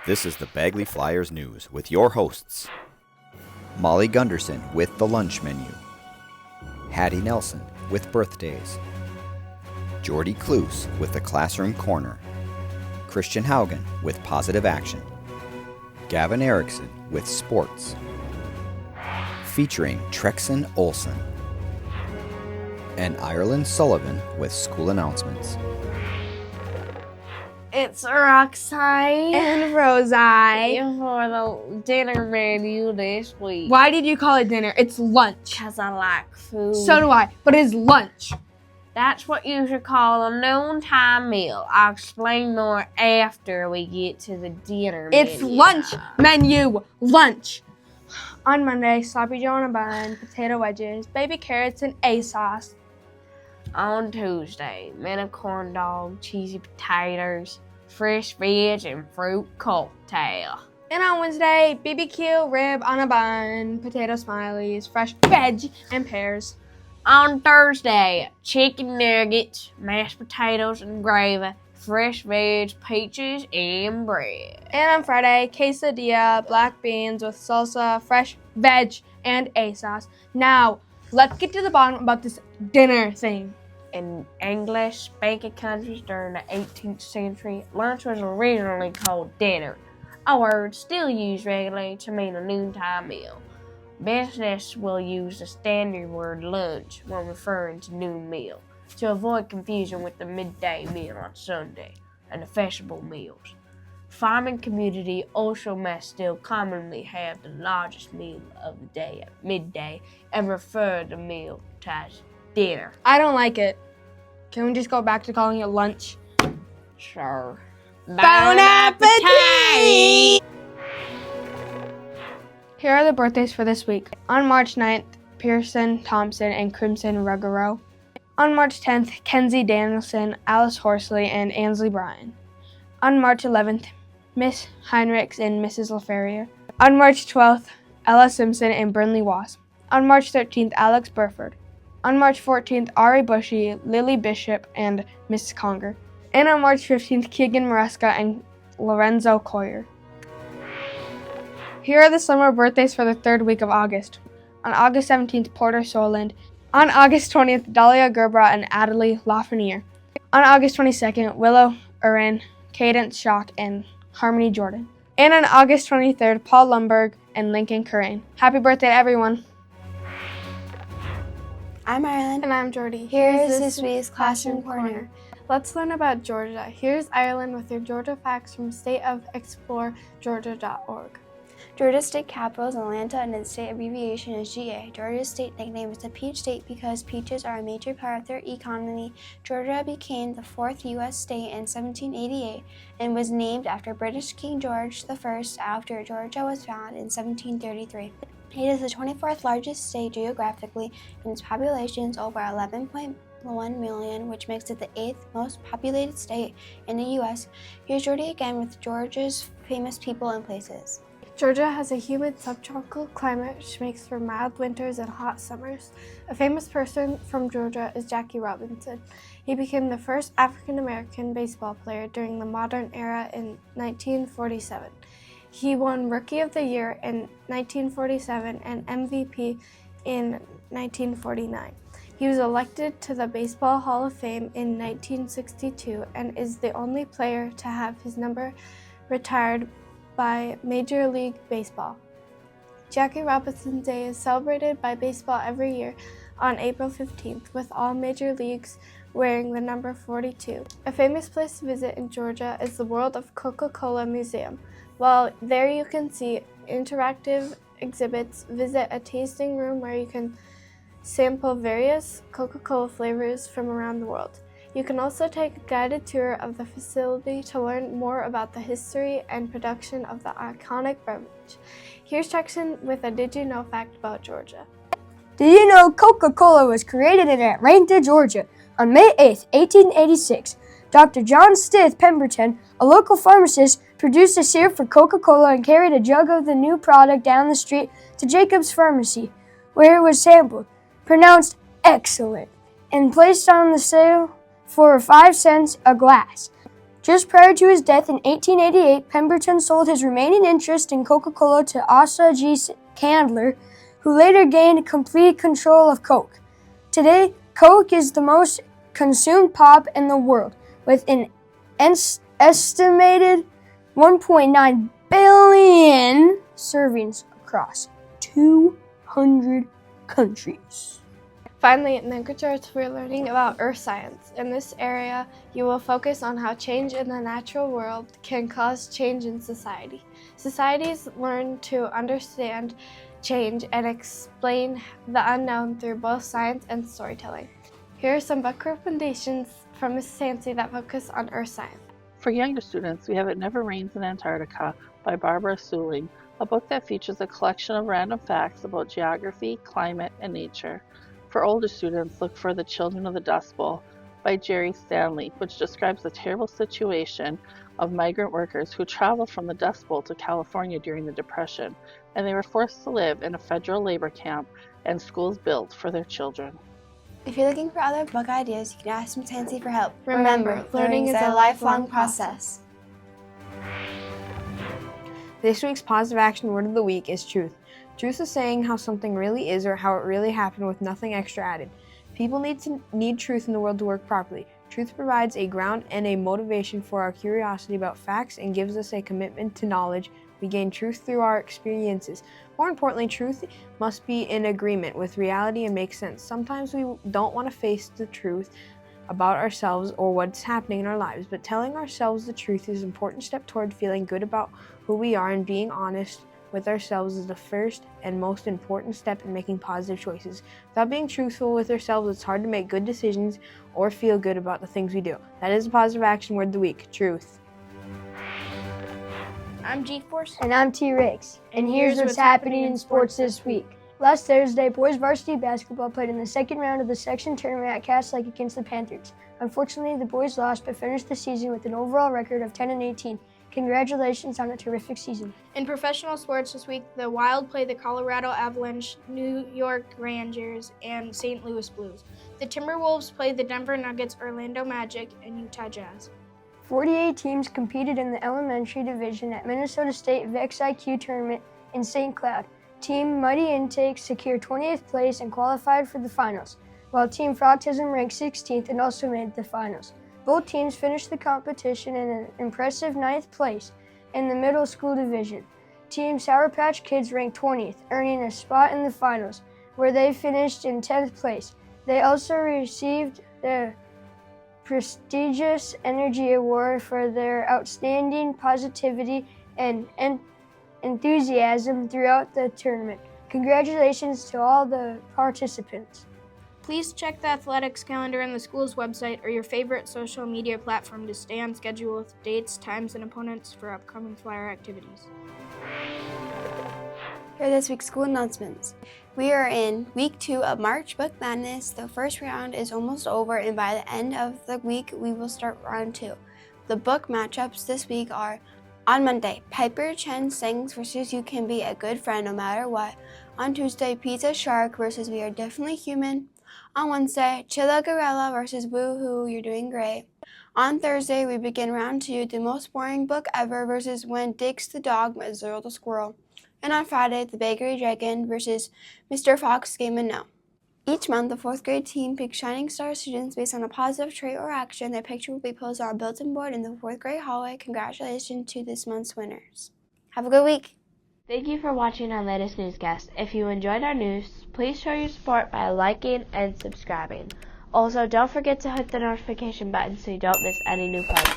This is the Bagley Flyers News with your hosts, Molly Gunderson with the lunch menu, Hattie Nelson with birthdays, Jordy Kloos with the classroom corner, Christian Haugen with positive action, Gavin Erickson with sports, featuring Trexon Olson, and Ireland Sullivan with school announcements. It's Roxy and Rosie for the dinner menu this week. Why did you call it dinner? It's lunch. Because I like food. So do I, but it's lunch. That's what you should call a noontime meal. I'll explain more after we get to the dinner menu. It's lunch menu. Lunch. On Monday, sloppy joe on a bun, potato wedges, baby carrots, and A sauce. On Tuesday, mini corn dog, cheesy potatoes, fresh veg, and fruit cocktail. And on Wednesday, BBQ rib on a bun, potato smileys, fresh veg, and pears. On Thursday, chicken nuggets, mashed potatoes and gravy, fresh veg, peaches, and bread. And on Friday, quesadilla, black beans with salsa, fresh veg, and A sauce. Now, let's get to the bottom about this dinner thing. In English-speaking countries during the 18th century, lunch was originally called dinner, a word still used regularly to mean a noontime meal. Business will use the standard word lunch when referring to noon meal to avoid confusion with the midday meal on Sunday and the festival meals. Farming community also may still commonly have the largest meal of the day at midday and refer to the meal as dinner. I don't like it. Can we just go back to calling it lunch? Sure. Bon appetit! Here are the birthdays for this week. On March 9th, Pearson Thompson and Crimson Ruggero. On March 10th, Kenzie Danielson, Alice Horsley, and Ansley Bryan. On March 11th, Miss Heinrichs and Mrs. LaFerrier. On March 12th, Ella Simpson and Burnley Wasp. On March 13th, Alex Burford. On March 14th, Ari Bushy, Lily Bishop, and Mrs. Conger. And on March 15th, Keegan Maresca and Lorenzo Coyer. Here are the summer birthdays for the third week of August. On August 17th, Porter Soland. On August 20th, Dahlia Gerbra and Adelie Lafreniere. On August 22nd, Willow Urin, Cadence Shock, and Harmony Jordan. And on August 23rd, Paul Lumberg and Lincoln Currain. Happy birthday to everyone. I'm Ireland. And I'm Jordy. Here's this week's Classroom Corner. Let's learn about Georgia. Here's Ireland with your Georgia facts from stateofexploregeorgia.org. Georgia's state capital is Atlanta and its state abbreviation is GA. Georgia's state nickname is the Peach State because peaches are a major part of their economy. Georgia became the fourth U.S. state in 1788 and was named after British King George I after Georgia was founded in 1733. It is the 24th largest state geographically, and its population is over 11.1 million, which makes it the 8th most populated state in the U.S. Here's Jordy again with Georgia's famous people and places. Georgia has a humid subtropical climate which makes for mild winters and hot summers. A famous person from Georgia is Jackie Robinson. He became the first African-American baseball player during the modern era in 1947. He won Rookie of the Year in 1947 and MVP in 1949. He was elected to the Baseball Hall of Fame in 1962 and is the only player to have his number retired by Major League Baseball. Jackie Robinson Day is celebrated by baseball every year on April 15th, with all major leagues wearing the number 42. A famous place to visit in Georgia is the World of Coca-Cola Museum. While there you can see interactive exhibits, visit a tasting room where you can sample various Coca-Cola flavors from around the world. You can also take a guided tour of the facility to learn more about the history and production of the iconic beverage. Here's Jackson with a Did You Know fact about Georgia. Did you know Coca-Cola was created in Atlanta, Georgia on May 8, 1886? Dr. John Stith Pemberton, a local pharmacist, produced a syrup for Coca-Cola and carried a jug of the new product down the street to Jacob's Pharmacy, where it was sampled, pronounced excellent, and placed on the sale for 5 cents a glass. Just prior to his death in 1888, Pemberton sold his remaining interest in Coca-Cola to Asa G. Candler, who later gained complete control of Coke. Today, Coke is the most consumed pop in the world, with an estimated 1.9 billion servings across 200 countries. Finally, in Language we're learning about earth science. In this area, you will focus on how change in the natural world can cause change in society. Societies learn to understand change and explain the unknown through both science and storytelling. Here are some book recommendations from Mrs. Hancy that focus on earth science. For younger students, we have It Never Rains in Antarctica by Barbara Suling, a book that features a collection of random facts about geography, climate, and nature. For older students, look for The Children of the Dust Bowl by Jerry Stanley, which describes the terrible situation of migrant workers who traveled from the Dust Bowl to California during the Depression, and they were forced to live in a federal labor camp and schools built for their children. If you're looking for other book ideas, you can ask Ms. Hancy for help. Remember, learning is a lifelong process. This week's positive action word of the week is truth. Truth is saying how something really is or how it really happened with nothing extra added. People need truth in the world to work properly. Truth provides a ground and a motivation for our curiosity about facts and gives us a commitment to knowledge. We gain truth through our experiences. More importantly, truth must be in agreement with reality and make sense. Sometimes we don't want to face the truth about ourselves or what's happening in our lives, but telling ourselves the truth is an important step toward feeling good about who we are, and being honest with ourselves is the first and most important step in making positive choices. Without being truthful with ourselves, it's hard to make good decisions or feel good about the things we do. That is the positive action word of the week, truth. I'm G-Force. And I'm T-Rex. And here's what's happening in sports this week. Last Thursday, boys varsity basketball played in the second round of the section tournament at Cass Lake against the Panthers. Unfortunately, the boys lost but finished the season with an overall record of 10-18. Congratulations on a terrific season. In professional sports this week, the Wild played the Colorado Avalanche, New York Rangers, and St. Louis Blues. The Timberwolves played the Denver Nuggets, Orlando Magic, and Utah Jazz. 48 teams competed in the elementary division at Minnesota State VEX IQ tournament in St. Cloud. Team Muddy Intake secured 20th place and qualified for the finals, while Team Frautism ranked 16th and also made the finals. Both teams finished the competition in an impressive 9th place in the middle school division. Team Sour Patch Kids ranked 20th, earning a spot in the finals, where they finished in 10th place. They also received the prestigious Energy Award for their outstanding positivity and enthusiasm throughout the tournament. Congratulations to all the participants. Please check the athletics calendar on the school's website or your favorite social media platform to stay on schedule with dates, times, and opponents for upcoming flyer activities. Here are this week's school announcements. We are in week 2 of March Book Madness. The first round is almost over, and by the end of the week, we will start round 2. The book matchups this week are: on Monday, Piper Chen sings versus You Can Be a Good Friend No Matter What. On Tuesday, Pizza Shark versus We Are Definitely Human. On Wednesday, Chilla Gorilla versus Woohoo, You're Doing Great. On Thursday, we begin round 2, The Most Boring Book Ever versus When Dix the Dog Met Zero the Squirrel. And on Friday, The Bakery Dragon versus Mr. Fox Game and No. Each month, the 4th grade team picks Shining Star students based on a positive trait or action. Their picture will be posted on a bulletin board in the 4th grade hallway. Congratulations to this month's winners. Have a good week. Thank you for watching our latest newscast. If you enjoyed our news, please show your support by liking and subscribing. Also, don't forget to hit the notification button so you don't miss any new posts.